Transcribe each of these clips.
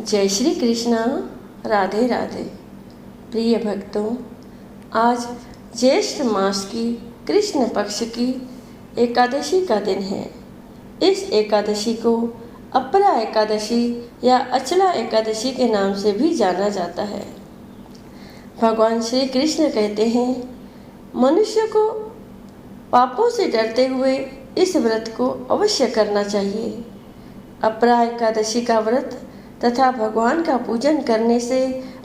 जय श्री कृष्णा। राधे राधे। प्रिय भक्तों, आज ज्येष्ठ मास की कृष्ण पक्ष की एकादशी का दिन है। इस एकादशी को अपरा एकादशी या अचला एकादशी के नाम से भी जाना जाता है। भगवान श्री कृष्ण कहते हैं, मनुष्य को पापों से डरते हुए इस व्रत को अवश्य करना चाहिए। अपरा एकादशी का व्रत तथा भगवान का पूजन करने से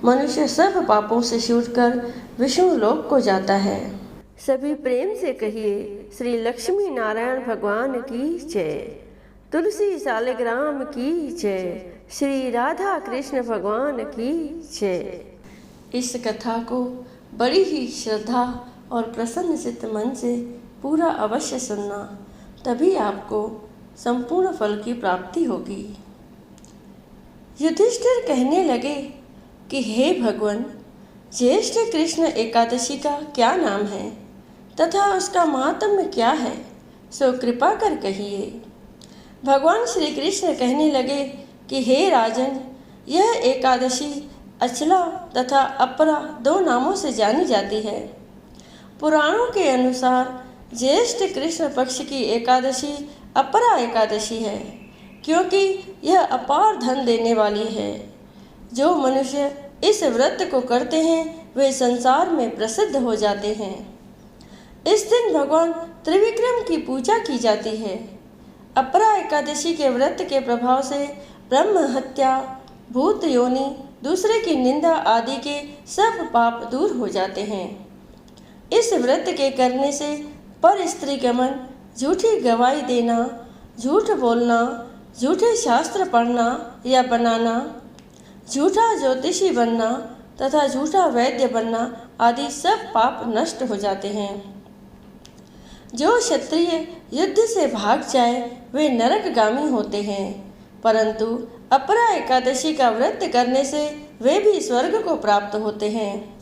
मनुष्य सब पापों से छूटकर विष्णु लोक को जाता है। सभी प्रेम से कहिए, श्री लक्ष्मी नारायण भगवान की जय, तुलसी सालिग्राम की जय, श्री राधा कृष्ण भगवान की जय। इस कथा को बड़ी ही श्रद्धा और प्रसन्न चित्त मन से पूरा अवश्य सुनना, तभी आपको संपूर्ण फल की प्राप्ति होगी। युधिष्ठिर कहने लगे कि हे भगवान, ज्येष्ठ कृष्ण एकादशी का क्या नाम है तथा उसका महात्म्य क्या है, सो कृपा कर कहिए। भगवान श्री कृष्ण कहने लगे कि हे राजन, यह एकादशी अचला तथा अपरा दो नामों से जानी जाती है। पुराणों के अनुसार ज्येष्ठ कृष्ण पक्ष की एकादशी अपरा एकादशी है, क्योंकि यह अपार धन देने वाली है। जो मनुष्य इस व्रत को करते हैं वे संसार में प्रसिद्ध हो जाते हैं। इस दिन भगवान त्रिविक्रम की पूजा की जाती है। अपरा एकादशी के व्रत के प्रभाव से ब्रह्म हत्या, भूत योनि, दूसरे की निंदा आदि के सब पाप दूर हो जाते हैं। इस व्रत के करने से पर स्त्री गमन, झूठी गवाही देना, झूठ बोलना, झूठे शास्त्र पढ़ना या बनाना, झूठा ज्योतिषी बनना तथा झूठा वैद्य बनना आदि सब पाप नष्ट हो जाते हैं। जो क्षत्रिय युद्ध से भाग जाए वे नरकगामी होते हैं, परंतु अपरा एकादशी का व्रत करने से वे भी स्वर्ग को प्राप्त होते हैं।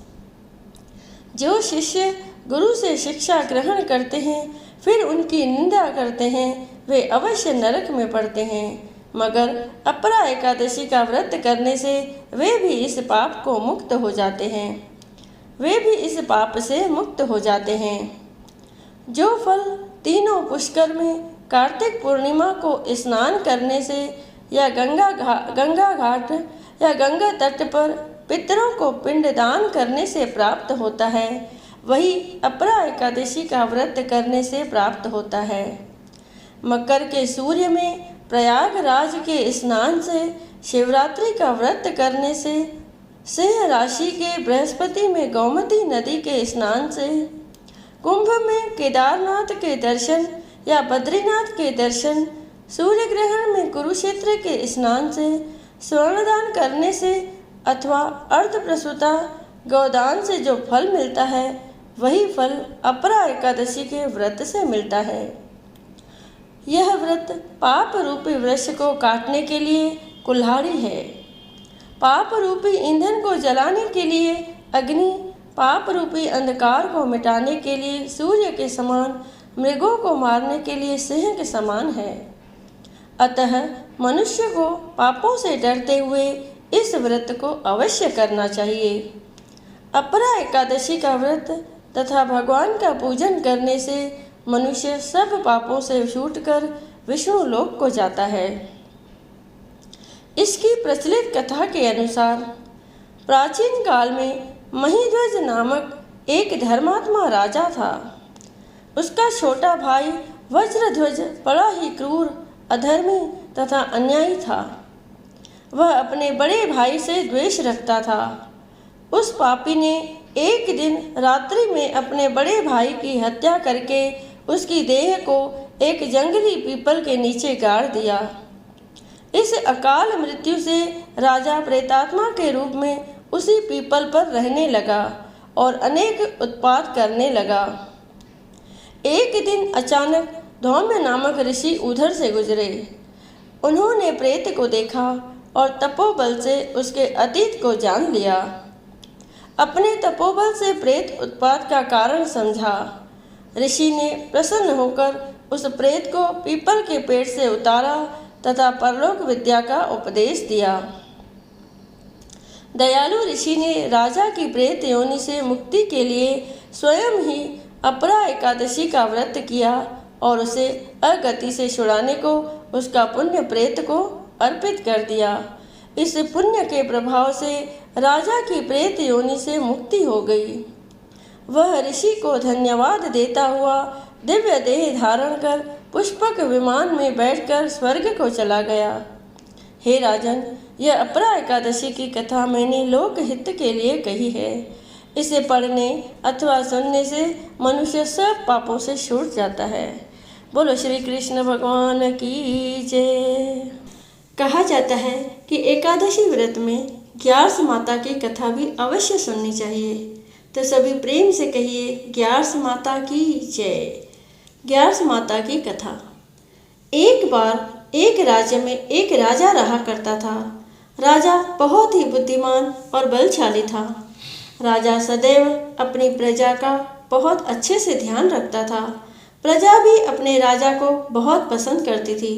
जो शिष्य गुरु से शिक्षा ग्रहण करते हैं फिर उनकी निंदा करते हैं वे अवश्य नरक में पड़ते हैं, मगर अपरा एकादशी का व्रत करने से वे भी इस पाप को मुक्त हो जाते हैं। वे भी इस पाप से मुक्त हो जाते हैं। जो फल तीनों पुष्कर में कार्तिक पूर्णिमा को स्नान करने से या गंगा घाट या गंगा तट पर पितरों को पिंडदान करने से प्राप्त होता है, वही अपरा एकादशी का व्रत करने से प्राप्त होता है। मकर के सूर्य में प्रयागराज के स्नान से, शिवरात्रि का व्रत करने से, सिंह राशि के बृहस्पति में गोमती नदी के स्नान से, कुंभ में केदारनाथ के दर्शन या बद्रीनाथ के दर्शन, सूर्य ग्रहण में कुरुक्षेत्र के स्नान से, स्वर्णदान करने से अथवा अर्धप्रसूता गौदान से जो फल मिलता है वही फल अपरा एकादशी के व्रत से मिलता है। यह व्रत पाप रूपी वृक्ष को काटने के लिए कुल्हाड़ी है। पाप रूपी ईंधन को जलाने के लिए अग्नि, पाप रूपी अंधकार को मिटाने के लिए सूर्य के समान, मृगों को मारने के लिए सिंह के समान है। अतः मनुष्य को पापों से डरते हुए इस व्रत को अवश्य करना चाहिए। अपरा एकादशी का व्रत तथा भगवान का पूजन करने से मनुष्य सब पापों से छूटकर विष्णु लोक को जाता है। इसकी प्रचलित कथा के अनुसार प्राचीन काल में महिध्वज नामक एक धर्मात्मा राजा था। उसका छोटा भाई वज्रध्वज बड़ा ही क्रूर, अधर्मी तथा अन्यायी था। वह अपने बड़े भाई से द्वेष रखता था। उस पापी ने एक दिन रात्रि में अपने बड़े भाई की हत्या करके उसकी देह को एक जंगली पीपल के नीचे गाड़ दिया। इस अकाल मृत्यु से राजा प्रेतात्मा के रूप में उसी पीपल पर रहने लगा और अनेक उत्पात करने लगा। एक दिन अचानक धौम्य नामक ऋषि उधर से गुजरे। उन्होंने प्रेत को देखा और तपोबल से उसके अतीत को जान लिया। अपने तपोबल से प्रेत उत्पात का कारण समझा। ऋषि ने प्रसन्न होकर उस प्रेत को पीपल के पेड़ से उतारा तथा परलोक विद्या का उपदेश दिया। दयालु ऋषि ने राजा की प्रेत योनि से मुक्ति के लिए स्वयं ही अपरा एकादशी का व्रत किया और उसे अगति से छुड़ाने को उसका पुण्य प्रेत को अर्पित कर दिया। इस पुण्य के प्रभाव से राजा की प्रेत योनि से मुक्ति हो गई। वह ऋषि को धन्यवाद देता हुआ दिव्य देह धारण कर पुष्पक विमान में बैठकर स्वर्ग को चला गया। हे राजन, यह अपरा एकादशी की कथा मैंने लोकहित के लिए कही है। इसे पढ़ने अथवा सुनने से मनुष्य सब पापों से छूट जाता है। बोलो श्री कृष्ण भगवान की जय। कहा जाता है कि एकादशी व्रत में ग्यारस माता की कथा भी अवश्य सुननी चाहिए। तो सभी प्रेम से कहिए ग्यारस माता की जय। ग्यारस माता की कथा। एक बार एक राज्य में एक राजा रहा करता था। राजा बहुत ही बुद्धिमान और बलशाली था। राजा सदैव अपनी प्रजा का बहुत अच्छे से ध्यान रखता था। प्रजा भी अपने राजा को बहुत पसंद करती थी।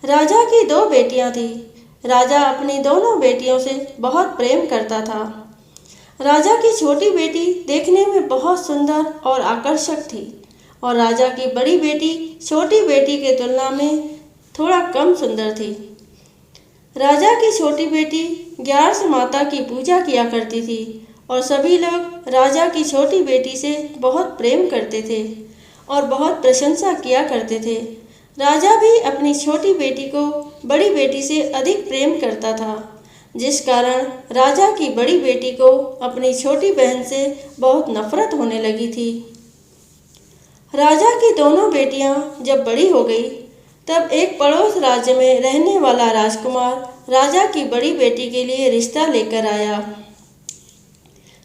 राजा की 2 बेटियां थी। राजा अपनी दोनों बेटियों से बहुत प्रेम करता था। राजा की छोटी बेटी देखने में बहुत सुंदर और आकर्षक थी और राजा की बड़ी बेटी छोटी बेटी के तुलना में थोड़ा कम सुंदर थी। राजा की छोटी बेटी ग्यारस माता की पूजा किया करती थी और सभी लोग राजा की छोटी बेटी से बहुत प्रेम करते थे और बहुत प्रशंसा किया करते थे। राजा भी अपनी छोटी बेटी को बड़ी बेटी से अधिक प्रेम करता था, जिस कारण राजा की बड़ी बेटी को अपनी छोटी बहन से बहुत नफरत होने लगी थी। राजा की दोनों बेटियां जब बड़ी हो गई तब एक पड़ोस राज्य में रहने वाला राजकुमार राजा की बड़ी बेटी के लिए रिश्ता लेकर आया।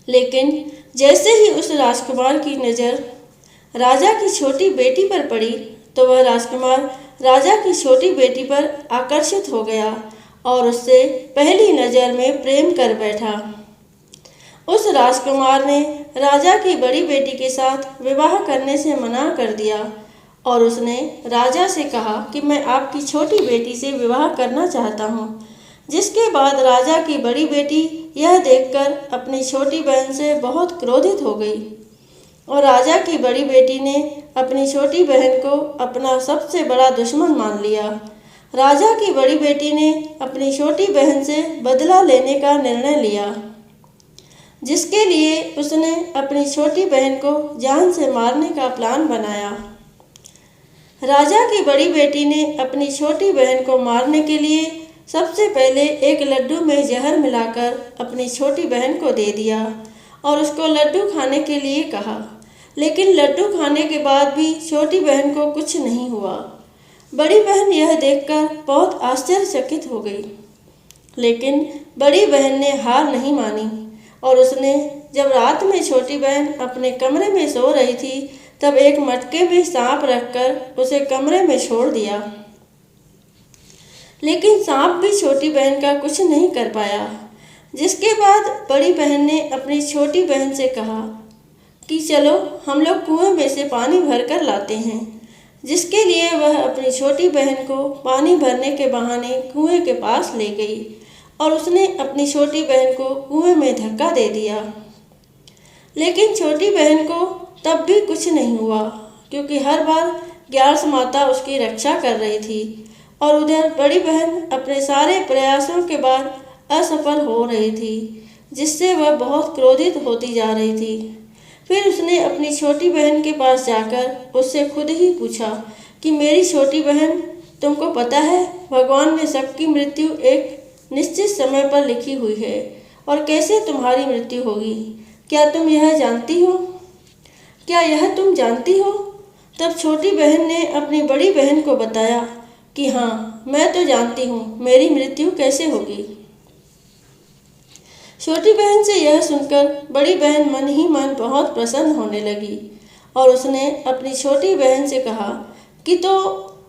लेकिन जैसे ही उस राजकुमार की नज़र राजा की छोटी बेटी पर पड़ी तो वह राजकुमार राजा की छोटी बेटी पर आकर्षित हो गया और उससे पहली नज़र में प्रेम कर बैठा। उस राजकुमार ने राजा की बड़ी बेटी के साथ विवाह करने से मना कर दिया और उसने राजा से कहा कि मैं आपकी छोटी बेटी से विवाह करना चाहता हूँ। जिसके बाद राजा की बड़ी बेटी यह देखकर अपनी छोटी बहन से बहुत क्रोधित हो गई और राजा की बड़ी बेटी ने अपनी छोटी बहन को अपना सबसे बड़ा दुश्मन मान लिया। राजा की बड़ी बेटी ने अपनी छोटी बहन से बदला लेने का निर्णय लिया, जिसके लिए उसने अपनी छोटी बहन को जान से मारने का प्लान बनाया। राजा की बड़ी बेटी ने अपनी छोटी बहन को मारने के लिए सबसे पहले एक लड्डू में जहर मिलाकर अपनी छोटी बहन को दे दिया और उसको लड्डू खाने के लिए कहा। लेकिन लड्डू खाने के बाद भी छोटी बहन को कुछ नहीं हुआ। बड़ी बहन यह देखकर बहुत आश्चर्यचकित हो गई, लेकिन बड़ी बहन ने हार नहीं मानी और उसने जब रात में छोटी बहन अपने कमरे में सो रही थी तब एक मटके में सांप रखकर उसे कमरे में छोड़ दिया। लेकिन सांप भी छोटी बहन का कुछ नहीं कर पाया। जिसके बाद बड़ी बहन ने अपनी छोटी बहन से कहा कि चलो हम लोग कुएं में से पानी भरकर लाते हैं, जिसके लिए वह अपनी छोटी बहन को पानी भरने के बहाने कुएं के पास ले गई और उसने अपनी छोटी बहन को कुएं में धक्का दे दिया। लेकिन छोटी बहन को तब भी कुछ नहीं हुआ, क्योंकि हर बार ग्यारस माता उसकी रक्षा कर रही थी और उधर बड़ी बहन अपने सारे प्रयासों के बाद असफल हो रही थी, जिससे वह बहुत क्रोधित होती जा रही थी। फिर उसने अपनी छोटी बहन के पास जाकर उससे खुद ही पूछा कि मेरी छोटी बहन, तुमको पता है भगवान ने सबकी मृत्यु एक निश्चित समय पर लिखी हुई है और कैसे तुम्हारी मृत्यु होगी, क्या तुम यह जानती हो? क्या यह तुम जानती हो? तब छोटी बहन ने अपनी बड़ी बहन को बताया कि हाँ, मैं तो जानती हूँ मेरी मृत्यु कैसे होगी। छोटी बहन से यह सुनकर बड़ी बहन मन ही मन बहुत प्रसन्न होने लगी और उसने अपनी छोटी बहन से कहा कि तो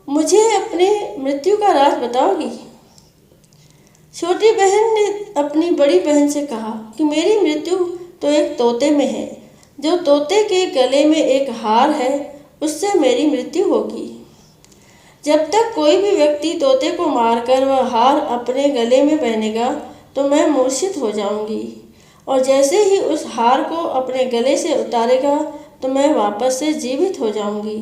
मुझे अपने मृत्यु का राज बताओगी? छोटी बहन ने अपनी बड़ी बहन से कहा कि मेरी मृत्यु तो एक तोते में है, जो तोते के गले में एक हार है, उससे मेरी मृत्यु होगी। जब तक कोई भी व्यक्ति तोते को मारकर वह हार अपने गले में पहनेगा तो मैं मूर्छित हो जाऊंगी, और जैसे ही उस हार को अपने गले से उतारेगा तो मैं वापस से जीवित हो जाऊंगी।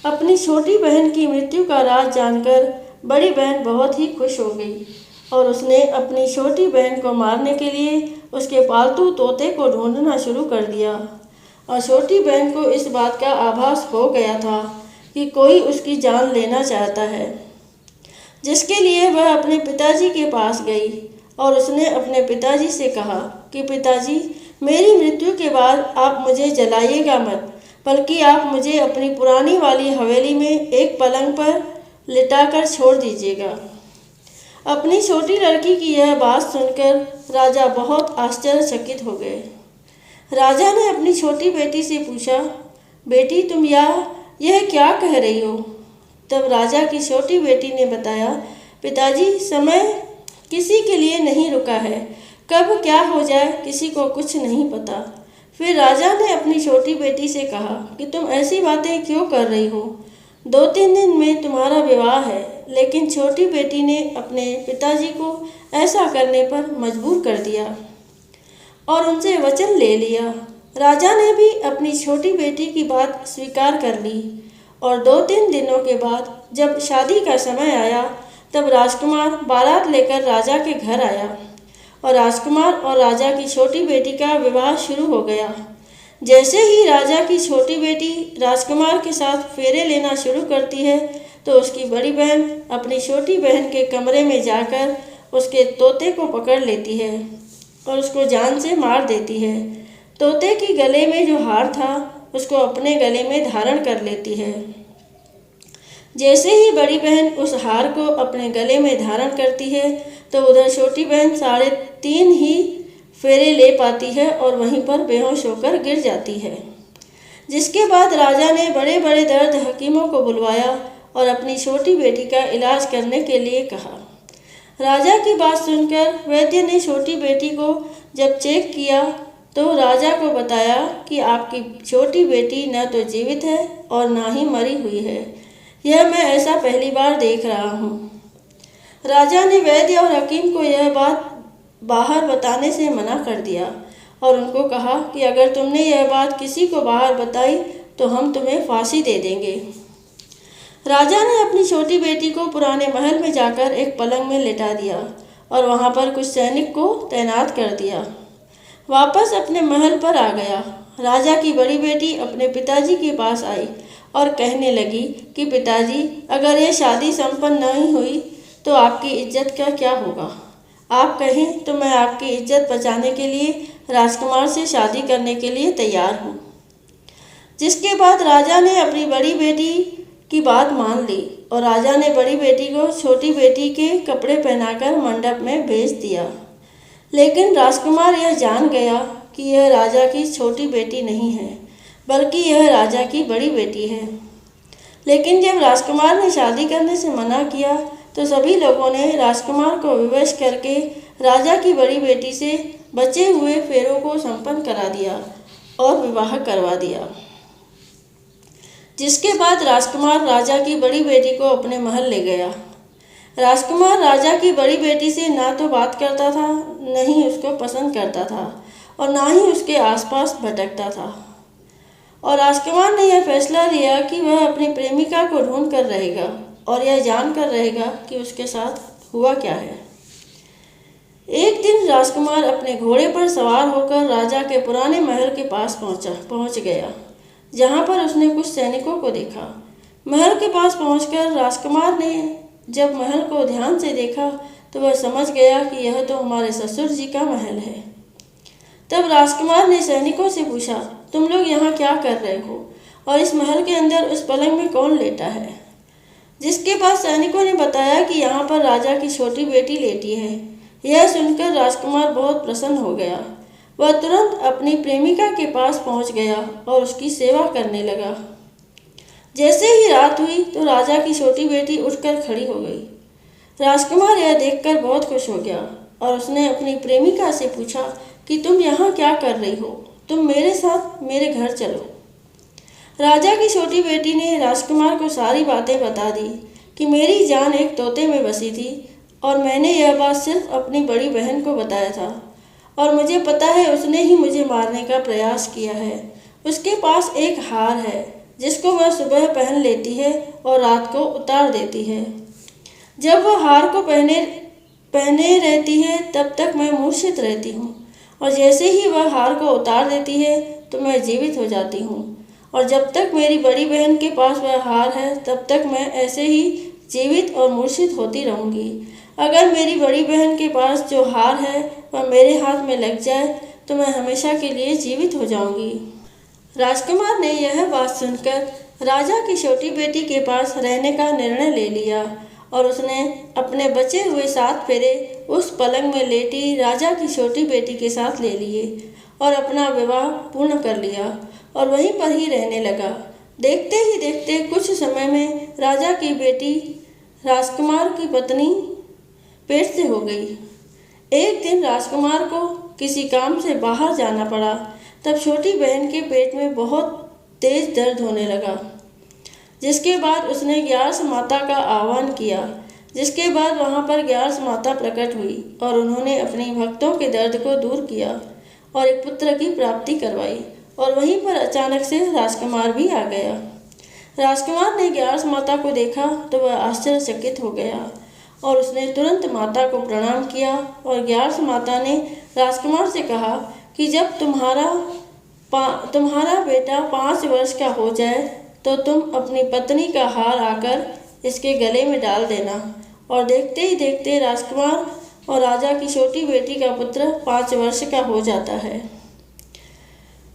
अपनी छोटी बहन की मृत्यु का राज जानकर बड़ी बहन बहुत ही खुश हो गई और उसने अपनी छोटी बहन को मारने के लिए उसके पालतू तोते को ढूंढना शुरू कर दिया। और छोटी बहन को इस बात का आभास हो गया था कि कोई उसकी जान लेना चाहता है, जिसके लिए वह अपने पिताजी के पास गई और उसने अपने पिताजी से कहा कि पिताजी, मेरी मृत्यु के बाद आप मुझे जलाइएगा मत, बल्कि आप मुझे अपनी पुरानी वाली हवेली में एक पलंग पर लिटाकर छोड़ दीजिएगा। अपनी छोटी लड़की की यह बात सुनकर राजा बहुत आश्चर्यचकित हो गए। राजा ने अपनी छोटी बेटी से पूछा, बेटी तुम यह क्या कह रही हो? तब राजा की छोटी बेटी ने बताया, पिताजी, समय किसी के लिए नहीं रुका है, कब क्या हो जाए किसी को कुछ नहीं पता। फिर राजा ने अपनी छोटी बेटी से कहा कि तुम ऐसी बातें क्यों कर रही हो? 2-3 दिन में तुम्हारा विवाह है। लेकिन छोटी बेटी ने अपने पिताजी को ऐसा करने पर मजबूर कर दिया और उनसे वचन ले लिया। राजा ने भी अपनी छोटी बेटी की बात स्वीकार कर ली और 2-3 दिनों के बाद जब शादी का समय आया तब राजकुमार बारात लेकर राजा के घर आया और राजकुमार और राजा की छोटी बेटी का विवाह शुरू हो गया। जैसे ही राजा की छोटी बेटी राजकुमार के साथ फेरे लेना शुरू करती है तो उसकी बड़ी बहन अपनी छोटी बहन के कमरे में जाकर उसके तोते को पकड़ लेती है और उसको जान से मार देती है। तोते के गले में जो हार था उसको अपने गले में धारण कर लेती है। जैसे ही बड़ी बहन उस हार को अपने गले में धारण करती है तो उधर छोटी बहन 3.5 ही फेरे ले पाती है और वहीं पर बेहोश होकर गिर जाती है। जिसके बाद राजा ने बड़े बड़े दर्द हकीमों को बुलवाया और अपनी छोटी बेटी का इलाज करने के लिए कहा। राजा की बात सुनकर वैद्य ने छोटी बेटी को जब चेक किया तो राजा को बताया कि आपकी छोटी बेटी न तो जीवित है और ना ही मरी हुई है। यह मैं ऐसा पहली बार देख रहा हूँ। राजा ने वैद्य और हकीम को यह बात बाहर बताने से मना कर दिया और उनको कहा कि अगर तुमने यह बात किसी को बाहर बताई तो हम तुम्हें फांसी दे देंगे। राजा ने अपनी छोटी बेटी को पुराने महल में जाकर एक पलंग में लेटा दिया और वहां पर कुछ सैनिक को तैनात कर दिया। वापस अपने महल पर आ गया। राजा की बड़ी बेटी अपने पिताजी के पास आई और कहने लगी कि पिताजी, अगर ये शादी संपन्न नहीं हुई तो आपकी इज्जत का क्या होगा? आप कहें तो मैं आपकी इज्जत बचाने के लिए राजकुमार से शादी करने के लिए तैयार हूँ। जिसके बाद राजा ने अपनी बड़ी बेटी की बात मान ली और राजा ने बड़ी बेटी को छोटी बेटी के कपड़े पहनाकर मंडप में भेज दिया। लेकिन राजकुमार यह जान गया कि यह राजा की छोटी बेटी नहीं है, बल्कि यह राजा की बड़ी बेटी है। लेकिन जब राजकुमार ने शादी करने से मना किया तो सभी लोगों ने राजकुमार को विवश करके राजा की बड़ी बेटी से बचे हुए फेरों को संपन्न करा दिया और विवाह करवा दिया। जिसके बाद राजकुमार राजा की बड़ी बेटी को अपने महल ले गया। राजकुमार राजा की बड़ी बेटी से ना तो बात करता था, न ही उसको पसंद करता था और ना ही उसके आसपास भटकता था। और राजकुमार ने यह फैसला लिया कि वह अपनी प्रेमिका को ढूंढ कर रहेगा और यह जानकर रहेगा कि उसके साथ हुआ क्या है। एक दिन राजकुमार अपने घोड़े पर सवार होकर राजा के पुराने महल के पास पहुंच गया, जहां पर उसने कुछ सैनिकों को देखा। महल के पास पहुंचकर राजकुमार ने जब महल को ध्यान से देखा तो वह समझ गया कि यह तो हमारे ससुर जी का महल है। तब राजकुमार ने सैनिकों से पूछा, तुम लोग यहाँ क्या कर रहे हो और इस महल के अंदर उस पलंग में कौन लेटा है? जिसके बाद सैनिकों ने बताया कि यहाँ पर राजा की छोटी बेटी लेटी है। यह सुनकर राजकुमार बहुत प्रसन्न हो गया। वह तुरंत अपनी प्रेमिका के पास पहुँच गया और उसकी सेवा करने लगा। जैसे ही रात हुई तो राजा की छोटी बेटी उठकर खड़ी हो गई। राजकुमार यह देखकर बहुत खुश हो गया और उसने अपनी प्रेमिका से पूछा कि तुम यहाँ क्या कर रही हो? तुम मेरे साथ मेरे घर चलो। राजा की छोटी बेटी ने राजकुमार को सारी बातें बता दी कि मेरी जान एक तोते में बसी थी और मैंने यह बात सिर्फ अपनी बड़ी बहन को बताया था और मुझे पता है उसने ही मुझे मारने का प्रयास किया है। उसके पास एक हार है जिसको वह सुबह पहन लेती है और रात को उतार देती है। जब वह हार को पहने पहने रहती है तब तक मैं मूर्छित रहती हूँ और जैसे ही वह हार को उतार देती है तो मैं जीवित हो जाती हूँ और जब तक मेरी बड़ी बहन के पास वह हार है तब तक मैं ऐसे ही जीवित और मूर्छित होती रहूँगी। अगर मेरी बड़ी बहन के पास जो हार है वह मेरे हाथ में लग जाए तो मैं हमेशा के लिए जीवित हो जाऊँगी। राजकुमार ने यह बात सुनकर राजा की छोटी बेटी के पास रहने का निर्णय ले लिया और उसने अपने बचे हुए 7 फेरे उस पलंग में लेटी राजा की छोटी बेटी के साथ ले लिए और अपना विवाह पूर्ण कर लिया और वहीं पर ही रहने लगा। देखते ही देखते कुछ समय में राजा की बेटी राजकुमार की पत्नी पेट से हो गई। एक दिन राजकुमार को किसी काम से बाहर जाना पड़ा। तब छोटी बहन के पेट में बहुत तेज दर्द होने लगा, जिसके बाद उसने ग्यारस माता का आह्वान किया। जिसके बाद वहाँ पर ग्यारस माता प्रकट हुई और उन्होंने अपने भक्तों के दर्द को दूर किया और एक पुत्र की प्राप्ति करवाई। और वहीं पर अचानक से राजकुमार भी आ गया। राजकुमार ने ग्यारस माता को देखा तो वह आश्चर्यचकित हो गया और उसने तुरंत माता को प्रणाम किया और ग्यारस माता ने राजकुमार से कहा कि जब तुम्हारा बेटा 5 वर्ष का हो जाए तो तुम अपनी पत्नी का हार आकर इसके गले में डाल देना। और देखते ही देखते राजकुमार और राजा की छोटी बेटी का पुत्र 5 वर्ष का हो जाता है।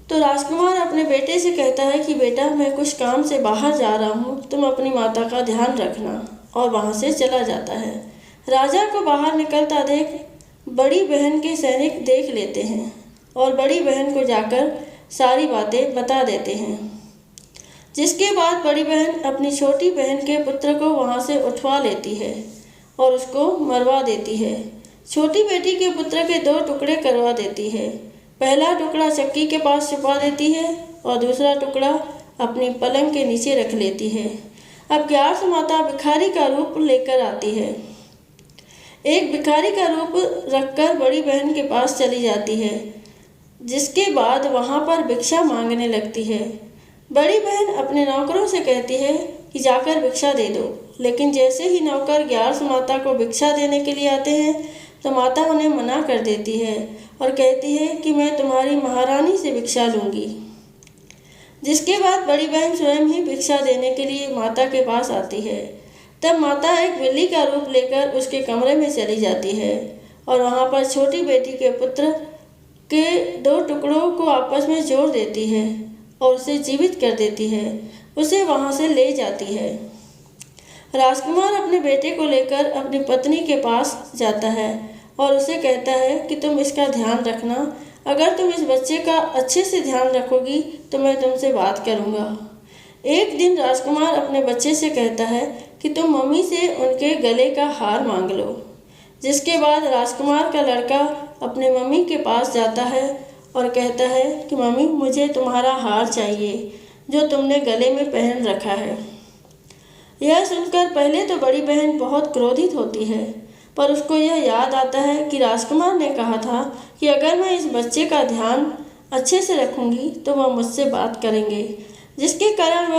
तो राजकुमार अपने बेटे से कहता है कि बेटा मैं कुछ काम से बाहर जा रहा हूँ, तुम अपनी माता का ध्यान रखना, और वहाँ से चला जाता है। राजा को बाहर निकलता देख बड़ी बहन के सैनिक देख लेते हैं और बड़ी बहन को जाकर सारी बातें बता देते हैं। जिसके बाद बड़ी बहन अपनी छोटी बहन के पुत्र को वहाँ से उठवा लेती है और उसको मरवा देती है। छोटी बेटी के पुत्र के 2 टुकड़े करवा देती है। पहला टुकड़ा चक्की के पास छुपा देती है और दूसरा टुकड़ा अपनी पलंग के नीचे रख लेती है। अब ग्यारस माता भिखारी का रूप लेकर आती है। एक भिखारी का रूप रखकर बड़ी बहन के पास चली जाती है, जिसके बाद वहाँ पर भिक्षा मांगने लगती है। बड़ी बहन अपने नौकरों से कहती है कि जाकर भिक्षा दे दो, लेकिन जैसे ही नौकर ग्यारस माता को भिक्षा देने के लिए आते हैं तो माता उन्हें मना कर देती है और कहती है कि मैं तुम्हारी महारानी से भिक्षा लूँगी। जिसके बाद बड़ी बहन स्वयं ही भिक्षा देने के लिए माता के पास आती है। तब माता एक बिल्ली का रूप लेकर उसके कमरे में चली जाती है और वहाँ पर छोटी बेटी के पुत्र के 2 टुकड़ों को आपस में जोड़ देती है और उसे जीवित कर देती है, उसे वहाँ से ले जाती है। राजकुमार अपने बेटे को लेकर अपनी पत्नी के पास जाता है और उसे कहता है कि तुम इसका ध्यान रखना, अगर तुम इस बच्चे का अच्छे से ध्यान रखोगी तो मैं तुमसे बात करूँगा। एक दिन राजकुमार अपने बच्चे से कहता है कि तुम मम्मी से उनके गले का हार मांग लो। जिसके बाद राजकुमार का लड़का अपने मम्मी के पास जाता है और कहता है कि मम्मी मुझे तुम्हारा हार चाहिए जो तुमने गले में पहन रखा है। यह सुनकर पहले तो बड़ी बहन बहुत क्रोधित होती है, पर उसको यह याद आता है कि राजकुमार ने कहा था कि अगर मैं इस बच्चे का ध्यान अच्छे से रखूंगी तो वह मुझसे बात करेंगे, जिसके कारण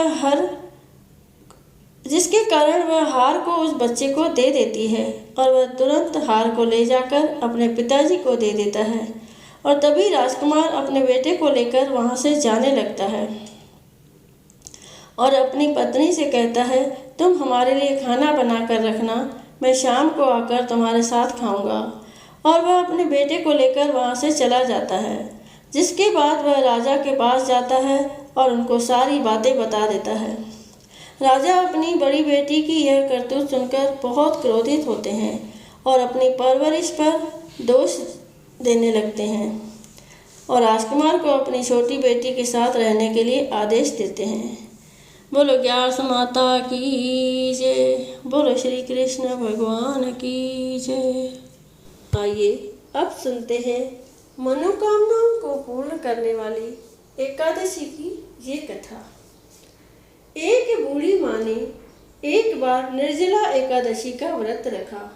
वह हार को उस बच्चे को दे देती है और वह तुरंत हार को ले जाकर अपने पिताजी को दे देता है। और तभी राजकुमार अपने बेटे को लेकर वहाँ से जाने लगता है और अपनी पत्नी से कहता है तुम हमारे लिए खाना बना कर रखना, मैं शाम को आकर तुम्हारे साथ खाऊंगा। और वह अपने बेटे को लेकर वहाँ से चला जाता है। जिसके बाद वह राजा के पास जाता है और उनको सारी बातें बता देता है। राजा अपनी बड़ी बेटी की यह करतूत सुनकर बहुत क्रोधित होते हैं और अपनी परवरिश पर दोष देने लगते हैं और राजकुमार को अपनी छोटी बेटी के साथ रहने के लिए आदेश देते हैं। बोलो ग्यारस माता की जय, बोलो श्री कृष्ण भगवान की जय। आइए अब सुनते हैं मनोकामनाओं को पूर्ण करने वाली एकादशी की ये कथा। एक बूढ़ी माँ ने एक बार निर्जला एकादशी का व्रत रखा।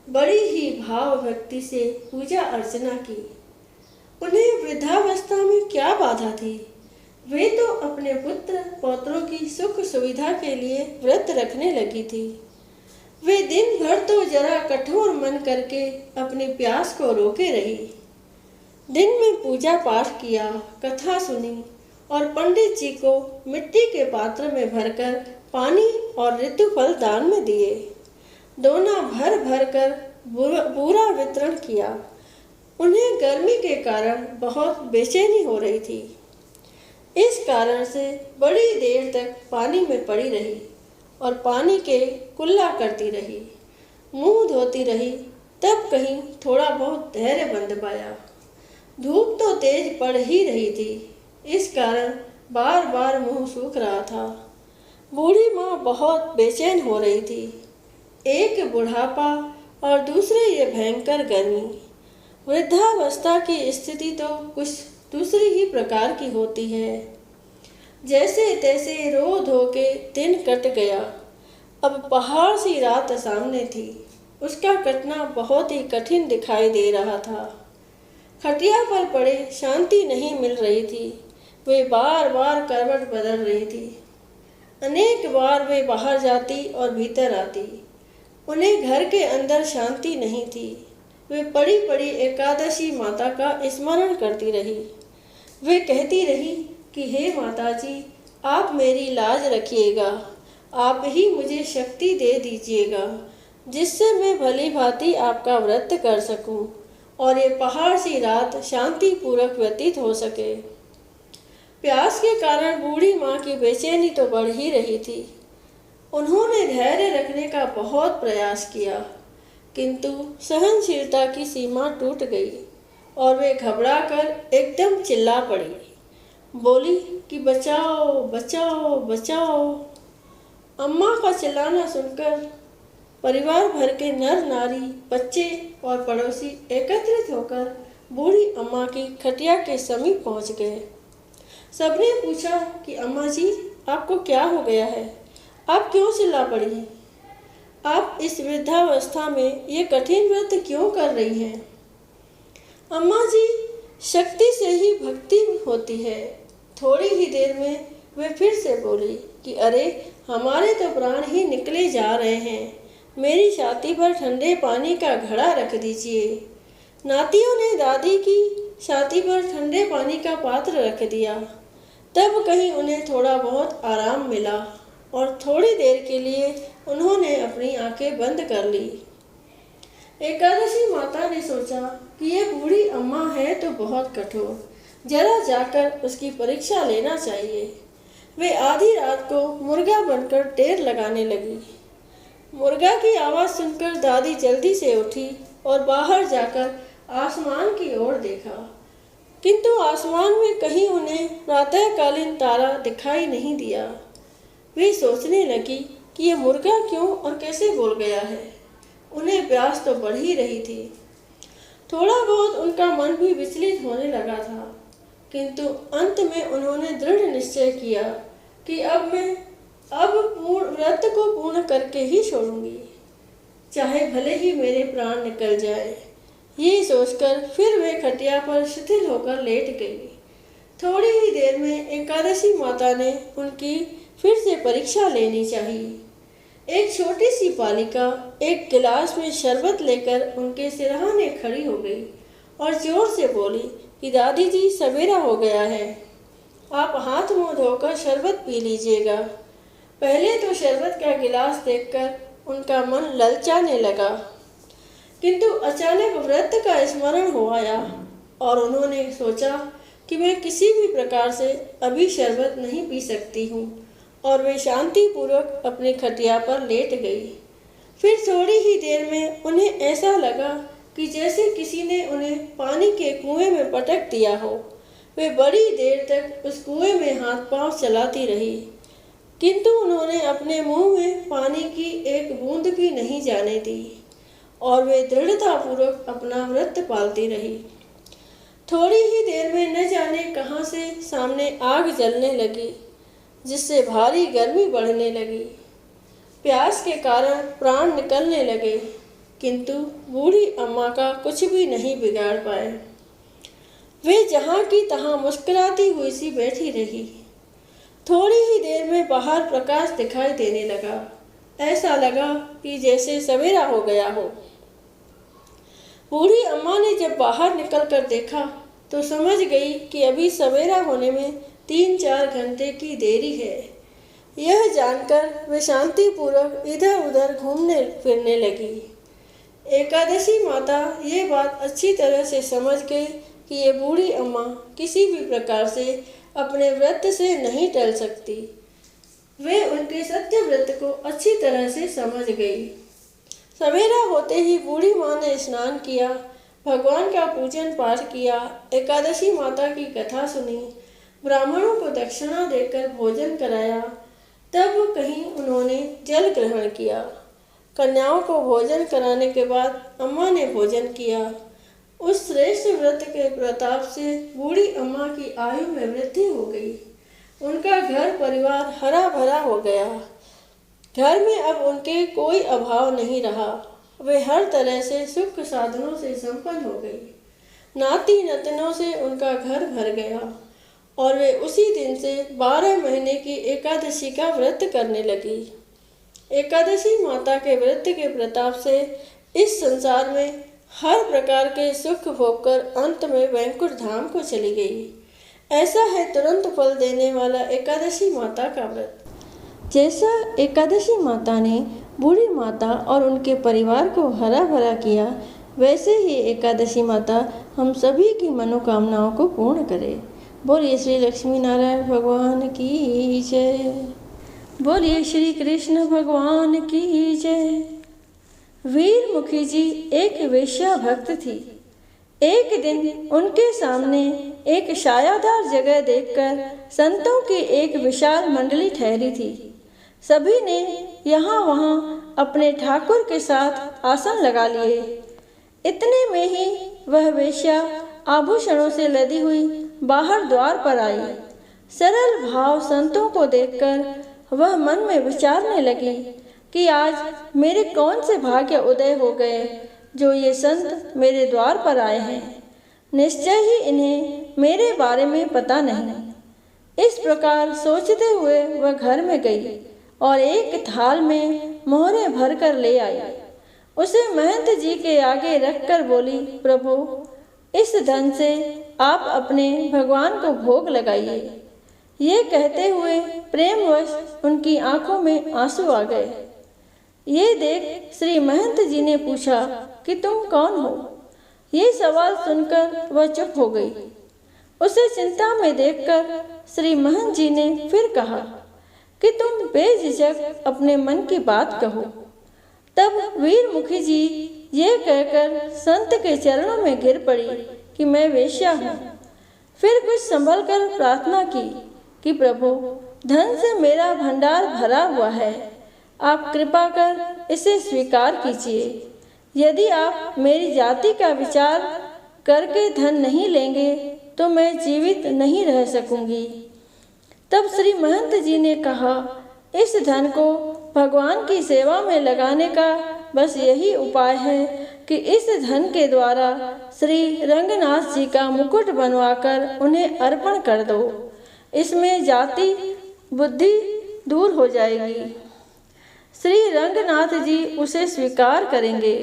बड़ी ही भाव भक्ति से पूजा अर्चना की। उन्हें वृद्धावस्था में क्या बाधा थी? वे तो अपने पुत्र पौत्रों की सुख सुविधा के लिए व्रत रखने लगी थी। वे दिन भर तो जरा कठोर मन करके अपनी प्यास को रोके रही। दिन में पूजा पाठ किया, कथा सुनी और पंडित जी को मिट्टी के पात्र में भरकर पानी और ऋतुफल दान में दिए। दोना भर भर कर पूरा वितरण किया। उन्हें गर्मी के कारण बहुत बेचैनी हो रही थी। इस कारण से बड़ी देर तक पानी में पड़ी रही और पानी के कुल्ला करती रही, मुंह धोती रही। तब कहीं थोड़ा बहुत धैर्य बंध पाया। धूप तो तेज पड़ ही रही थी, इस कारण बार बार मुंह सूख रहा था। बूढ़ी माँ बहुत बेचैन हो रही थी। एक बुढ़ापा और दूसरे ये भयंकर गर्मी। वृद्धावस्था की स्थिति तो कुछ दूसरी ही प्रकार की होती है। जैसे तैसे रो धो के दिन कट गया। अब पहाड़ सी रात सामने थी। उसका कटना बहुत ही कठिन दिखाई दे रहा था। खटिया पर पड़े शांति नहीं मिल रही थी। वे बार बार करवट बदल रही थी। अनेक बार वे बाहर जाती और भीतर आती। उन्हें घर के अंदर शांति नहीं थी। वे पड़ी पड़ी एकादशी माता का स्मरण करती रही। वे कहती रही कि हे माता जी, आप मेरी लाज रखिएगा। आप ही मुझे शक्ति दे दीजिएगा, जिससे मैं भली भांति आपका व्रत कर सकूं और ये पहाड़ सी रात शांति पूर्वक व्यतीत हो सके। प्यास के कारण बूढ़ी माँ की बेचैनी तो बढ़ ही रही थी। उन्होंने धैर्य रखने का बहुत प्रयास किया, किंतु सहनशीलता की सीमा टूट गई और वे घबराकर एकदम चिल्ला पड़ी। बोली कि बचाओ बचाओ बचाओ। अम्मा का चिल्लाना सुनकर परिवार भर के नर नारी, बच्चे और पड़ोसी एकत्रित होकर बूढ़ी अम्मा की खटिया के समीप पहुंच गए। सबने पूछा कि अम्मा जी, आपको क्या हो गया है? आप क्यों चिल्ला पड़ी हैं? आप इस वृद्धावस्था में ये कठिन व्रत क्यों कर रही हैं? अम्मा जी, शक्ति से ही भक्ति होती है। थोड़ी ही देर में वे फिर से बोली कि अरे, हमारे तो प्राण ही निकले जा रहे हैं। मेरी छाती पर ठंडे पानी का घड़ा रख दीजिए। नातियों ने दादी की छाती पर ठंडे पानी का पात्र रख दिया। तब कहीं उन्हें थोड़ा बहुत आराम मिला और थोड़ी देर के लिए उन्होंने अपनी आंखें बंद कर ली। एकादशी माता ने सोचा कि ये बूढ़ी अम्मा है तो बहुत कठोर, जरा जाकर उसकी परीक्षा लेना चाहिए। वे आधी रात को मुर्गा बनकर टेर लगाने लगी। मुर्गा की आवाज़ सुनकर दादी जल्दी से उठी और बाहर जाकर आसमान की ओर देखा, किंतु आसमान में कहीं उन्हें प्रातःकालीन तारा दिखाई नहीं दिया। वे सोचने लगी कि यह मुर्गा क्यों और कैसे बोल गया है। उन्हें प्यास तो बढ़ ही रही थी। थोड़ा बहुत उनका मन भी विचलित होने लगा था, किंतु अंत में उन्होंने दृढ़ निश्चय किया कि अब व्रत को पूर्ण करके ही छोड़ूंगी, चाहे भले ही मेरे प्राण निकल जाए। ये सोचकर फिर वे खटिया पर शिथिल होकर लेट गई। थोड़ी ही देर में एकादशी माता ने उनकी फिर से परीक्षा लेनी चाहिए। एक छोटी सी बालिका एक गिलास में शरबत लेकर उनके सिरहाने खड़ी हो गई और जोर से बोली कि दादी जी, सवेरा हो गया है, आप हाथ मुंह धोकर शरबत पी लीजिएगा। पहले तो शरबत का गिलास देखकर उनका मन ललचाने लगा, किंतु अचानक व्रत का स्मरण हो आया और उन्होंने सोचा कि मैं किसी भी प्रकार से अभी शरबत नहीं पी सकती हूँ, और वे शांतिपूर्वक अपनी खटिया पर लेट गई। फिर थोड़ी ही देर में उन्हें ऐसा लगा कि जैसे किसी ने उन्हें पानी के कुएं में पटक दिया हो। वे बड़ी देर तक उस कुएं में हाथ पांव चलाती रही, किंतु उन्होंने अपने मुंह में पानी की एक बूंद भी नहीं जाने दी और वे दृढ़तापूर्वक अपना व्रत पालती रही। थोड़ी ही देर में न जाने कहां से सामने आग जलने लगी, जिससे भारी गर्मी बढ़ने लगी। प्यास के कारण प्राण निकलने लगे, किंतु बूढ़ी अम्मा का कुछ भी नहीं बिगाड़ पाए। वे जहाँ की तहाँ मुस्कुराती हुई सी बैठी रही। थोड़ी ही देर में बाहर प्रकाश दिखाई देने लगा। ऐसा लगा कि जैसे सवेरा हो गया हो। बूढ़ी अम्मा ने जब बाहर निकलकर देखा तो समझ गई कि अभी सवेरा होने में 3-4 घंटे की देरी है। यह जानकर वे शांतिपूर्वक इधर उधर घूमने फिरने लगी। एकादशी माता ये बात अच्छी तरह से समझ गई कि ये बूढ़ी अम्मा किसी भी प्रकार से अपने व्रत से नहीं टल सकती। वे उनके सत्य व्रत को अच्छी तरह से समझ गई। सवेरा होते ही बूढ़ी माँ ने स्नान किया, भगवान का पूजन पाठ किया, एकादशी माता की कथा सुनी, ब्राह्मणों को दक्षिणा देकर भोजन कराया। तब कहीं उन्होंने जल ग्रहण किया। कन्याओं को भोजन कराने के बाद अम्मा ने भोजन किया। उस श्रेष्ठ व्रत के प्रताप से बूढ़ी अम्मा की आयु में वृद्धि हो गई। उनका घर परिवार हरा भरा हो गया। घर में अब उनके कोई अभाव नहीं रहा। वे हर तरह से सुख साधनों से संपन्न हो गई। नाती नतनों से उनका घर भर गया और वे उसी दिन से 12 महीने की एकादशी का व्रत करने लगी। एकादशी माता के व्रत के प्रताप से इस संसार में हर प्रकार के सुख भोगकर अंत में वैकुंठ धाम को चली गई। ऐसा है तुरंत फल देने वाला एकादशी माता का व्रत। जैसा एकादशी माता ने बूढ़ी माता और उनके परिवार को हरा भरा किया, वैसे ही एकादशी माता हम सभी की मनोकामनाओं को पूर्ण करे। बोलिए श्री लक्ष्मी नारायण भगवान की जय। बोलिए श्री कृष्ण भगवान की जय। वीरमुखी जी एक वेश्या भक्त थी। एक दिन उनके सामने एक छायादार जगह देखकर संतों की एक विशाल मंडली ठहरी थी। सभी ने यहाँ वहाँ अपने ठाकुर के साथ आसन लगा लिए। इतने में ही वह वेश्या आभूषणों से लदी हुई बाहर द्वार पर आई। सरल भाव संतों को देखकर वह मन में विचारने लगी कि आज मेरे कौन से भाग्य उदय हो गए जो ये संत मेरे द्वार पर आए हैं। निश्चय ही इन्हें मेरे बारे में पता नहीं। इस प्रकार सोचते हुए वह घर में गई और एक थाल में मोहरे भर कर ले आई। उसे महंत जी के आगे रखकर बोली, प्रभु, इस धन से आप अपने भगवान को भोग लगाइए। ये कहते हुए प्रेमवश उनकी आंखों में आंसू आ गए। ये देख श्री महंत जी ने पूछा कि तुम कौन हो? ये सवाल सुनकर वह चुप हो गई। उसे चिंता में देखकर श्री महंत जी ने फिर कहा कि तुम बेझिझक अपने मन की बात कहो। तब वीरमुखी जी ये कहकर संत के चरणों में गिर पड़ी कि मैं वेश्या हूँ। फिर कुछ संभल कर प्रार्थना की कि प्रभु, धन से मेरा भंडार भरा हुआ है, आप कृपा कर इसे स्वीकार कीजिए। यदि आप मेरी जाति का विचार करके धन नहीं लेंगे तो मैं जीवित नहीं रह सकूंगी। तब श्री महंत जी ने कहा, इस धन को भगवान की सेवा में लगाने का बस यही उपाय है कि इस धन के द्वारा श्री रंगनाथ जी का मुकुट बनवाकर उन्हें अर्पण कर दो। इसमें जाति बुद्धि दूर हो जाएगी। श्री रंगनाथ जी उसे स्वीकार करेंगे।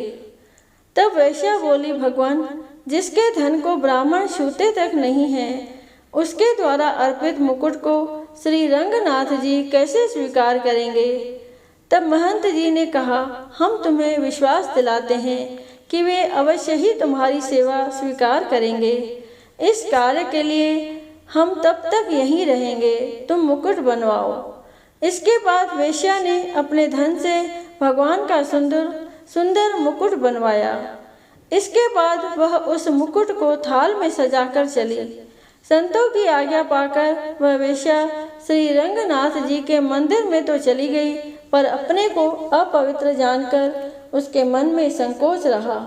तब वैश्या बोली, भगवान, जिसके धन को ब्राह्मण छूते तक नहीं है, उसके द्वारा अर्पित मुकुट को श्री रंगनाथ जी कैसे स्वीकार करेंगे? तब महंत जी ने कहा, हम तुम्हें विश्वास दिलाते हैं कि वे अवश्य ही तुम्हारी सेवा स्वीकार करेंगे। इस कार्य के लिए हम तब तक यहीं रहेंगे, तुम मुकुट बनवाओ। इसके बाद वेश्या ने अपने धन से भगवान का सुंदर मुकुट बनवाया। इसके बाद वह उस मुकुट को थाल में सजाकर चली। संतों की आज्ञा पाकर वह वेश्या श्री रंगनाथ जी के मंदिर में तो चली गई, पर अपने को अपवित्र जानकर उसके मन में संकोच रहा।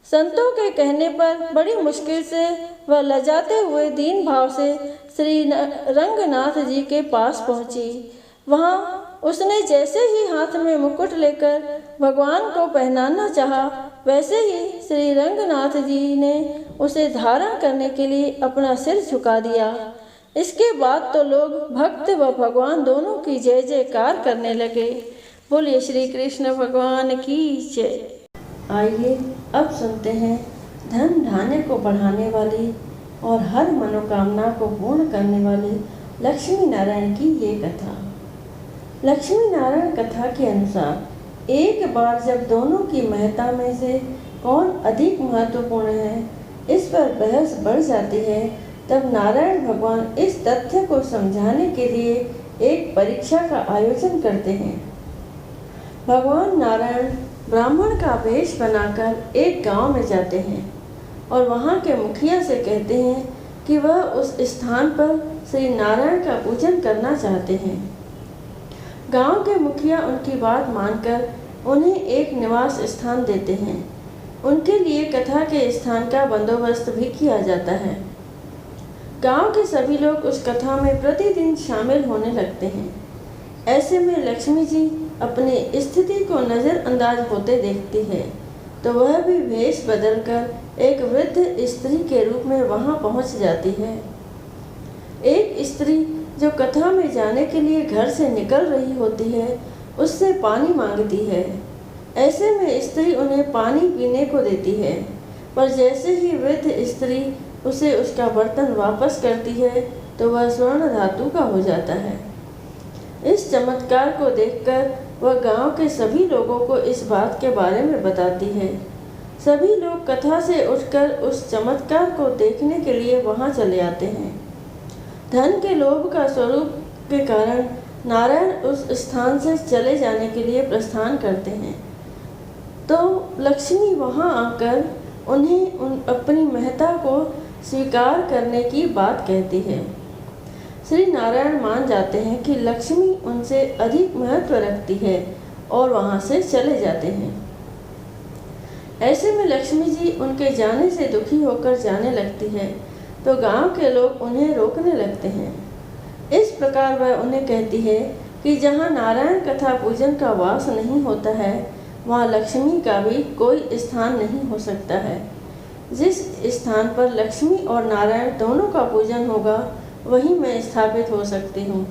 संतों के कहने पर बड़ी मुश्किल से वह लजाते हुए दीन भाव से श्री रंगनाथ जी के पास पहुंची। वहां उसने जैसे ही हाथ में मुकुट लेकर भगवान को पहनाना चाहा, वैसे ही श्री रंगनाथ जी ने उसे धारण करने के लिए अपना सिर झुका दिया। इसके बाद तो लोग भक्त व भगवान दोनों की जय जयकार करने लगे। बोलिए श्री कृष्ण भगवान की जय। आइए अब सुनते हैं धन धान्य को बढ़ाने वाली और हर मनोकामना को पूर्ण करने वाली लक्ष्मी नारायण की ये कथा। लक्ष्मी नारायण कथा के अनुसार एक बार जब दोनों की महत्ता में से कौन अधिक महत्वपूर्ण है, इस पर बहस बढ़ जाती है, तब नारायण भगवान इस तथ्य को समझाने के लिए एक परीक्षा का आयोजन करते हैं। भगवान नारायण ब्राह्मण का वेश बनाकर एक गांव में जाते हैं और वहां के मुखिया से कहते हैं कि वह उस स्थान पर श्री नारायण का पूजन करना चाहते हैं। गांव के मुखिया उनकी बात मानकर उन्हें एक निवास स्थान देते हैं। उनके लिए कथा के स्थान का बंदोबस्त भी किया जाता है। गांव के सभी लोग उस कथा में प्रतिदिन शामिल होने लगते हैं। ऐसे में लक्ष्मी जी अपनी स्थिति को नज़रअंदाज होते देखती है, तो वह भी वेश बदलकर एक वृद्ध स्त्री के रूप में वहां पहुंच जाती है। एक स्त्री जो कथा में जाने के लिए घर से निकल रही होती है, उससे पानी मांगती है। ऐसे में स्त्री उन्हें पानी पीने को देती है, पर जैसे ही वृद्ध स्त्री उसे उसका बर्तन वापस करती है, तो वह स्वर्ण धातु का हो जाता है। इस चमत्कार को देखकर वह गांव के सभी लोगों को इस बात के बारे में बताती है। सभी लोग कथा से उठकर उस चमत्कार को देखने के लिए वहां चले आते हैं। धन के लोभ का स्वरूप के कारण नारायण उस स्थान से चले जाने के लिए प्रस्थान करते हैं, तो लक्ष्मी वहां आकर उन्हें अपनी महत्ता को स्वीकार करने की बात कहती है। श्री नारायण मान जाते हैं कि लक्ष्मी उनसे अधिक महत्व रखती है और वहां से चले जाते हैं। ऐसे में लक्ष्मी जी उनके जाने से दुखी होकर जाने लगती है, तो गांव के लोग उन्हें रोकने लगते हैं। इस प्रकार वह उन्हें कहती है कि जहां नारायण कथा पूजन का वास नहीं होता है, वहां लक्ष्मी का भी कोई स्थान नहीं हो सकता है। जिस स्थान पर लक्ष्मी और नारायण दोनों का पूजन होगा, वहीं मैं स्थापित हो सकती हूँ।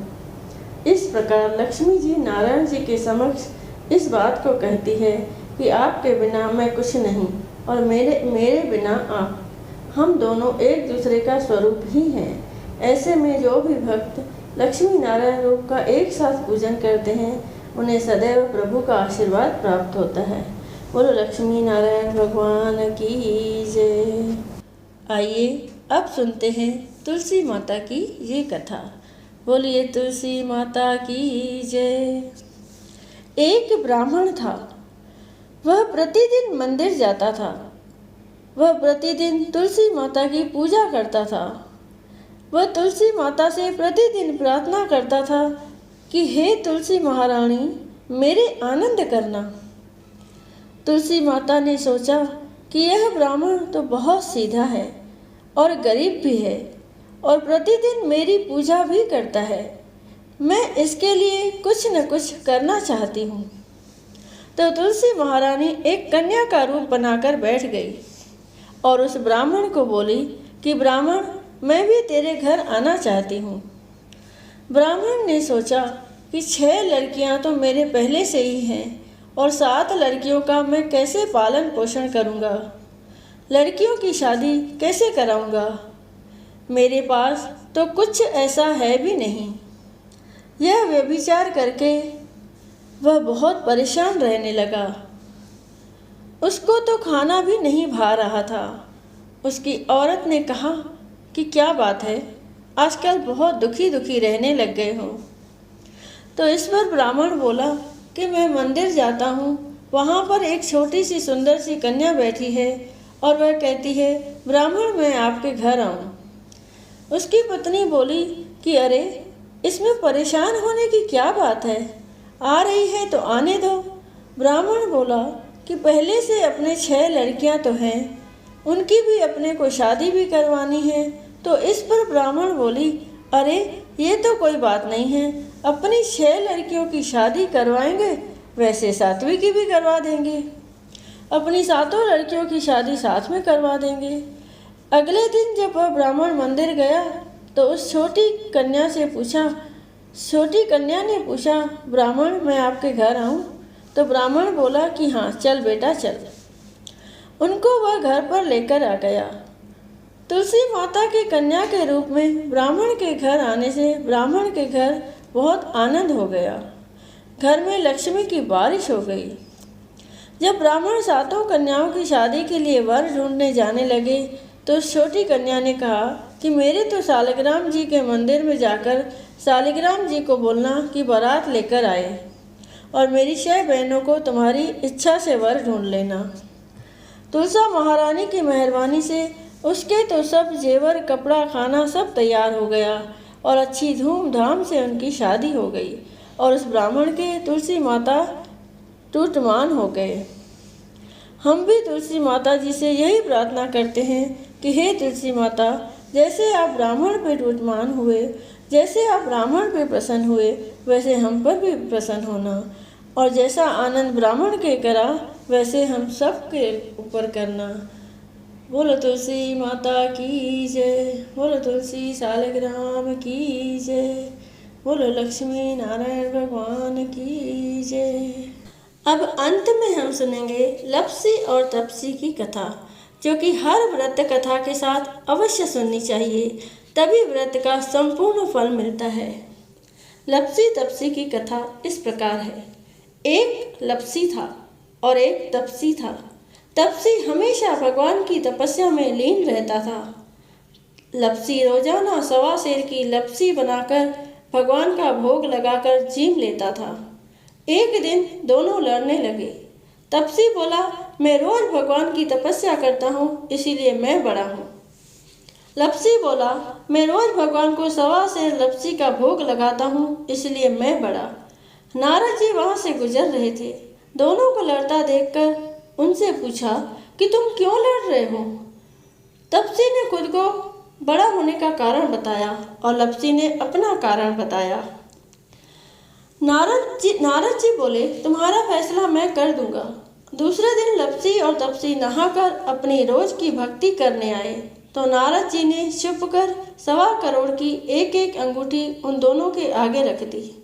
इस प्रकार लक्ष्मी जी नारायण जी के समक्ष इस बात को कहती है कि आपके बिना मैं कुछ नहीं और मेरे बिना आप, हम दोनों एक दूसरे का स्वरूप ही हैं। ऐसे में जो भी भक्त लक्ष्मी नारायण रूप का एक साथ पूजन करते हैं, उन्हें सदैव प्रभु का आशीर्वाद प्राप्त होता है। बोलो लक्ष्मी नारायण भगवान की जय। आइए अब सुनते हैं तुलसी माता की ये कथा। बोलिए तुलसी माता की जय। एक ब्राह्मण था, वह प्रतिदिन मंदिर जाता था। वह प्रतिदिन तुलसी माता की पूजा करता था। वह तुलसी माता से प्रतिदिन प्रार्थना करता था कि हे तुलसी महारानी, मेरे आनंद करना। तुलसी माता ने सोचा कि यह ब्राह्मण तो बहुत सीधा है और गरीब भी है और प्रतिदिन मेरी पूजा भी करता है। मैं इसके लिए कुछ न कुछ करना चाहती हूँ। तो तुलसी महारानी एक कन्या का रूप बनाकर बैठ गई और उस ब्राह्मण को बोली कि ब्राह्मण, मैं भी तेरे घर आना चाहती हूँ। ब्राह्मण ने सोचा कि 6 लड़कियाँ तो मेरे पहले से ही हैं और 7 लड़कियों का मैं कैसे पालन पोषण करूँगा, लड़कियों की शादी कैसे कराऊँगा, मेरे पास तो कुछ ऐसा है भी नहीं। यह व्यभिचार करके वह बहुत परेशान रहने लगा। उसको तो खाना भी नहीं भा रहा था। उसकी औरत ने कहा कि क्या बात है, आजकल बहुत दुखी रहने लग गए हो। तो इस पर ब्राह्मण बोला कि मैं मंदिर जाता हूँ, वहाँ पर एक छोटी सी सुंदर सी कन्या बैठी है और वह कहती है, ब्राह्मण मैं आपके घर आऊँ। उसकी पत्नी बोली कि अरे, इसमें परेशान होने की क्या बात है, आ रही है तो आने दो। ब्राह्मण बोला कि पहले से अपने 6 लड़कियां तो हैं, उनकी भी अपने को शादी भी करवानी है। तो इस पर ब्राह्मण बोली, अरे ये तो कोई बात नहीं है, अपनी 6 लड़कियों की शादी करवाएंगे, वैसे 7वीं की भी करवा देंगे। अपनी 7 लड़कियों की शादी साथ में करवा देंगे। अगले दिन जब वह ब्राह्मण मंदिर गया तो उस छोटी कन्या ने पूछा, ब्राह्मण मैं आपके घर आऊँ? तो ब्राह्मण बोला कि हाँ चल बेटा चल। उनको वह घर पर लेकर आ गया। तुलसी माता की कन्या के रूप में ब्राह्मण के घर आने से ब्राह्मण के घर बहुत आनंद हो गया। घर में लक्ष्मी की बारिश हो गई। जब ब्राह्मण 7 कन्याओं की शादी के लिए वर ढूंढने जाने लगे तो उस छोटी कन्या ने कहा कि मेरे तो शालिग्राम जी के मंदिर में जाकर शालिग्राम जी को बोलना कि बारात लेकर आए और मेरी 6 बहनों को तुम्हारी इच्छा से वर ढूंढ लेना। तुलसा महारानी की मेहरबानी से उसके तो सब जेवर कपड़ा खाना सब तैयार हो गया और अच्छी धूमधाम से उनकी शादी हो गई और उस ब्राह्मण के तुलसी माता टूटमान हो गए। हम भी तुलसी माता जी से यही प्रार्थना करते हैं कि हे तुलसी माता, जैसे आप ब्राह्मण पे टूटमान हुए, जैसे आप ब्राह्मण पे प्रसन्न हुए, वैसे हम पर भी प्रसन्न होना और जैसा आनंद ब्राह्मण के करा वैसे हम सब के ऊपर करना। बोलो तुलसी माता की जय, बोलो तुलसी शालिग्राम की जय, बोलो लक्ष्मी नारायण भगवान की जय। अब अंत में हम सुनेंगे लप्सी और तपसी की कथा, जो कि हर व्रत कथा के साथ अवश्य सुननी चाहिए, तभी व्रत का संपूर्ण फल मिलता है। लप्सी तपसी की कथा इस प्रकार है। एक लप्सी था और एक तपसी था। तपसी हमेशा भगवान की तपस्या में लीन रहता था। लप्सी रोजाना 1.25 सेर की लप्सी बनाकर भगवान का भोग लगाकर जीम लेता था। एक दिन दोनों लड़ने लगे। तपसी बोला, मैं रोज भगवान की तपस्या करता हूँ, इसीलिए मैं बड़ा हूँ। लप्सी बोला, मैं रोज भगवान को 1.25 सेर लप्सी का भोग लगाता हूँ, इसलिए मैं बड़ा। नारद जी वहाँ से गुजर रहे थे। दोनों को लड़ता देखकर उनसे पूछा कि तुम क्यों लड़ रहे हो? तपसी ने खुद को बड़ा होने का कारण बताया और लप्सी ने अपना कारण बताया। नारद जी बोले, तुम्हारा फैसला मैं कर दूंगा। दूसरे दिन लप्सी और तपसी नहाकर अपनी रोज की भक्ति करने आए तो नारद जी ने चुप कर 1.25 करोड़ की एक अंगूठी उन दोनों के आगे रख दी।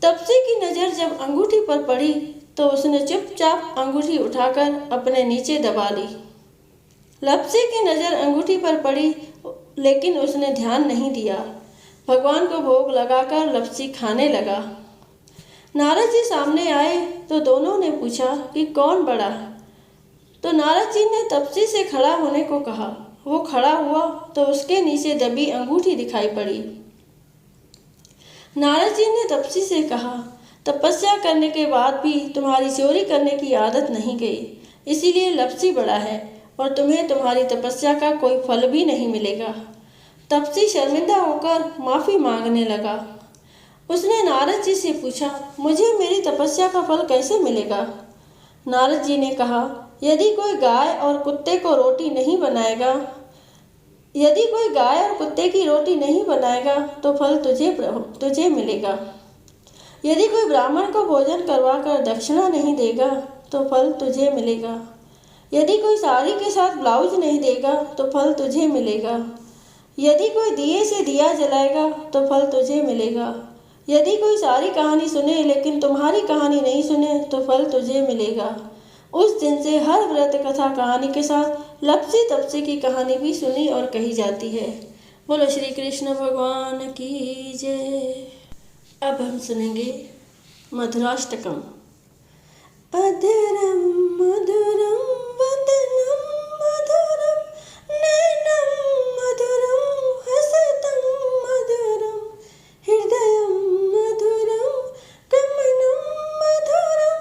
तपसी की नज़र जब अंगूठी पर पड़ी तो उसने चुपचाप अंगूठी उठाकर अपने नीचे दबा ली। लप्सी की नज़र अंगूठी पर पड़ी लेकिन उसने ध्यान नहीं दिया। भगवान को भोग लगाकर लप्सी खाने लगा। नारद जी सामने आए तो दोनों ने पूछा कि कौन बड़ा? तो नारद जी ने तपसी से खड़ा होने को कहा। वो खड़ा हुआ तो उसके नीचे दबी अंगूठी दिखाई पड़ी। नारद जी ने तपसी से कहा, तपस्या करने के बाद भी तुम्हारी चोरी करने की आदत नहीं गई, इसीलिए लप्सी बड़ा है और तुम्हें तुम्हारी तपस्या का कोई फल भी नहीं मिलेगा। तपसी शर्मिंदा होकर माफ़ी मांगने लगा। उसने नारद जी से पूछा, मुझे मेरी तपस्या का फल कैसे मिलेगा? नारद जी ने कहा, यदि कोई गाय और कुत्ते की रोटी नहीं बनाएगा तो फल तुझे मिलेगा। यदि कोई ब्राह्मण को भोजन करवाकर दक्षिणा नहीं देगा तो फल तुझे मिलेगा। यदि कोई साड़ी के साथ ब्लाउज नहीं देगा तो फल तुझे मिलेगा। यदि कोई दिए से दिया जलाएगा तो फल तुझे मिलेगा। यदि कोई सारी कहानी सुने लेकिन तुम्हारी कहानी नहीं सुने तो फल तुझे मिलेगा। उस दिन से हर व्रत कथा कहानी के साथ लप्सी तपसी की कहानी भी सुनी और कही जाती है। बोलो श्री कृष्ण भगवान की जय। अब हम सुनेंगे मधुराष्टकम। अधरम मधुरम वदनम मधुरम नैनम मधुरम हसतं मधुरम हृदयं मधुरम कमलं मधुरम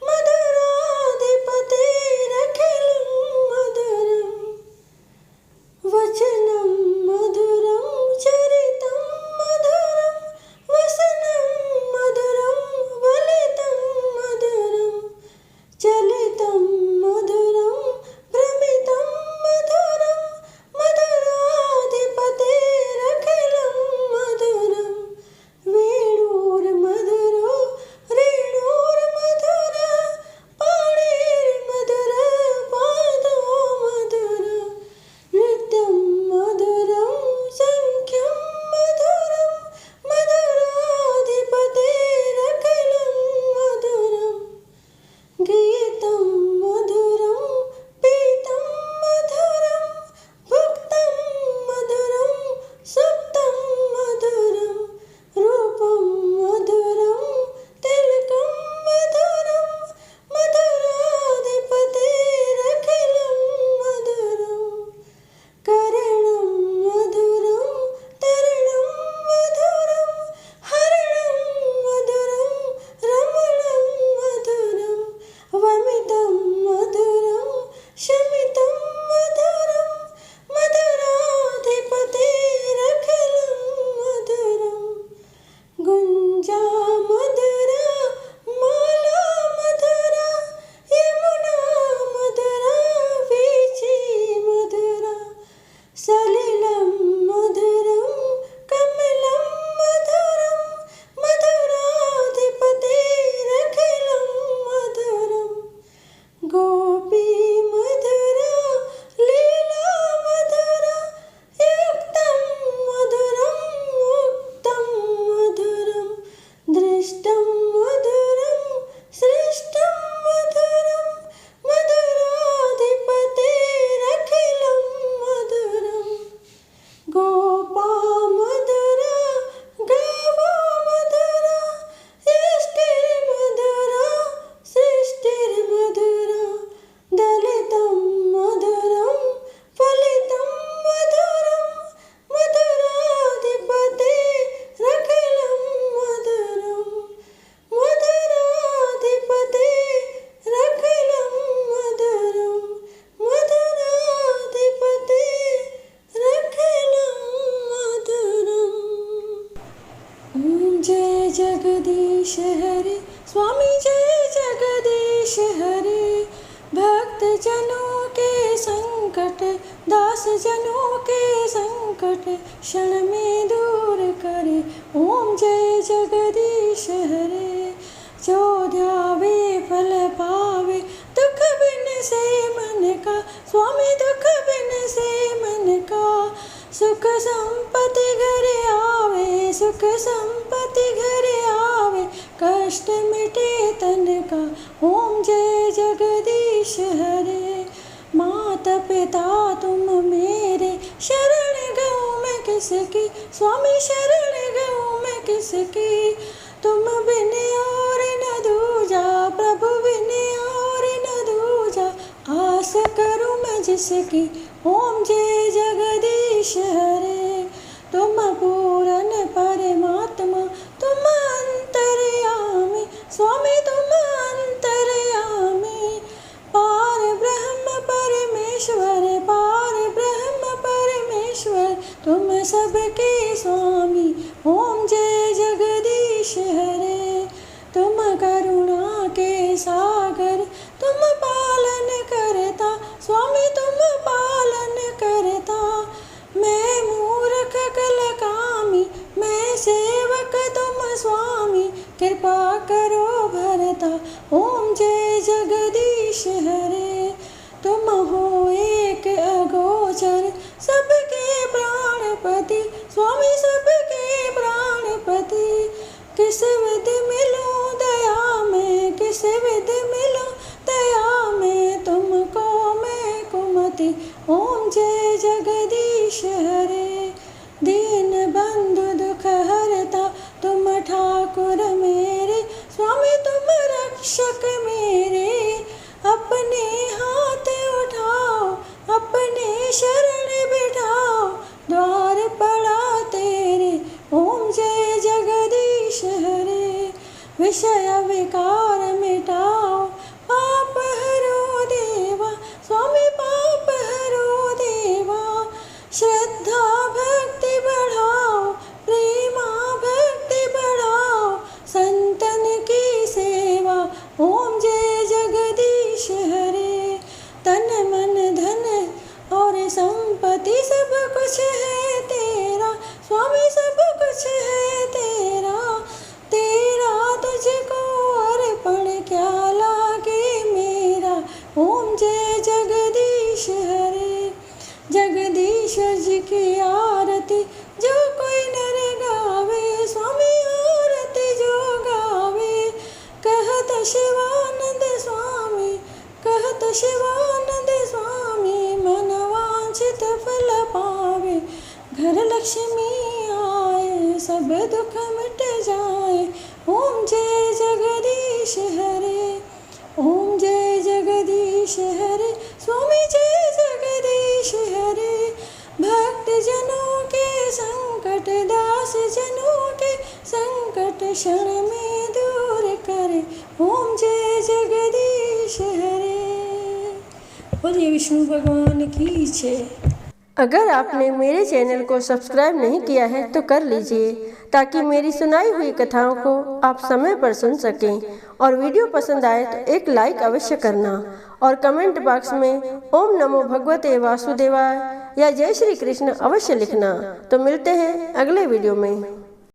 मधुराधिपतेरखिलं मधुरम वचनं मधुरं चरितं मधुरं वसनं मधुरं वलितं मधुरं चलितं मधुरं जगदीश हरे, स्वामी जय जगदीश हरे। भक्त जनों के संकट, दास जनों के संकट, क्षण में दूर करे, ओम जय जगदीश हरे। जो ध्यावे फल पावे, दुख बिन से मन का, स्वामी दुख बिन से मन का। सुख संपत्ति घर आवे, सुख संपत्ति घर आवे, कष्ट मिटे तन का, ओम जय जगदीश हरे। माता पिता तुम मेरे, शरण गऊँ मैं किसकी, स्वामी शरण गऊँ मैं किसकी। तुम बिन और न दूजा, प्रभु बिन और न दूजा, आस करूँ मैं जिसकी, ओम जय जगदीश हरे। तुम पूर्ण परमात्मा, तुम अंतर्यामी, स्वामी तुम अंतर्यामी। पार ब्रह्म परमेश्वर, पार ब्रह्म परमेश्वर, तुम सबके स्वामी, ओम जय जगदीश हरे। तुम करुणा के सागर, तुम पालन करता, स्वामी तुम पालन करता। मैं मूर्ख कलकामी, मैं सेवक तुम स्वामी, कृपा करो भरता, ओम जय जगदीश हरे। तुम हो एक अगोचर, सबके प्राणपति, स्वामी सबके प्राणपति। किस विध मिलूं दया में, किस विध मिलूं दया में, तुमको मैं कुमति, ओम जय जगदीश हरे। दीन बंधु दुख हरता, तुम ठाकुर मेरे, स्वामी तुम रक्षक मेरे। अपने हाथ उठाओ, अपने शरण बिठाओ, द्वार पड़ा तेरे, ओम जय जगदीश हरे। विषय विकार मिटाओ, पाप हरो देवा, स्वामी पाप हरो देवा। श्रद्धा भक्ति बढ़ाओ, प्रेमा भक्ति बढ़ाओ, संतन की सेवा, ओम जय जगदीश हरे। तन मन धन और संपत्ति सब कुछ है तेरा, स्वामी सब कुछ है तेरा। तेरा तुझको अर्पण क्या लागे मेरा, ओम जय जगदीश हरे। जगदीश्वर जी की आरती जो कोई नर गावे, स्वामी आरती जो गावे। कहत शिवानंद स्वामी, कहत शिवानंद स्वामी, मन वांछित फल पावे। घर लक्ष्मी आए, सब दुख मिट जाए, ओम जय जगदीश हरे, ओम जय जगदीश हरे, स्वामी जय जगदीश हरे। भक्त जनों के संकट, दास जनों के संकट, क्षण में दूर करे, ओम जय जगदीश हरे। बोलिए विष्णु भगवान की जय। अगर आपने मेरे चैनल को सब्सक्राइब नहीं किया है तो कर लीजिए, ताकि मेरी सुनाई हुई कथाओं को आप समय पर सुन सकें। और वीडियो पसंद आए तो एक लाइक अवश्य करना और कमेंट बॉक्स में ओम नमो भगवते वासुदेवाय या जय श्री कृष्ण अवश्य लिखना। तो मिलते हैं अगले वीडियो में।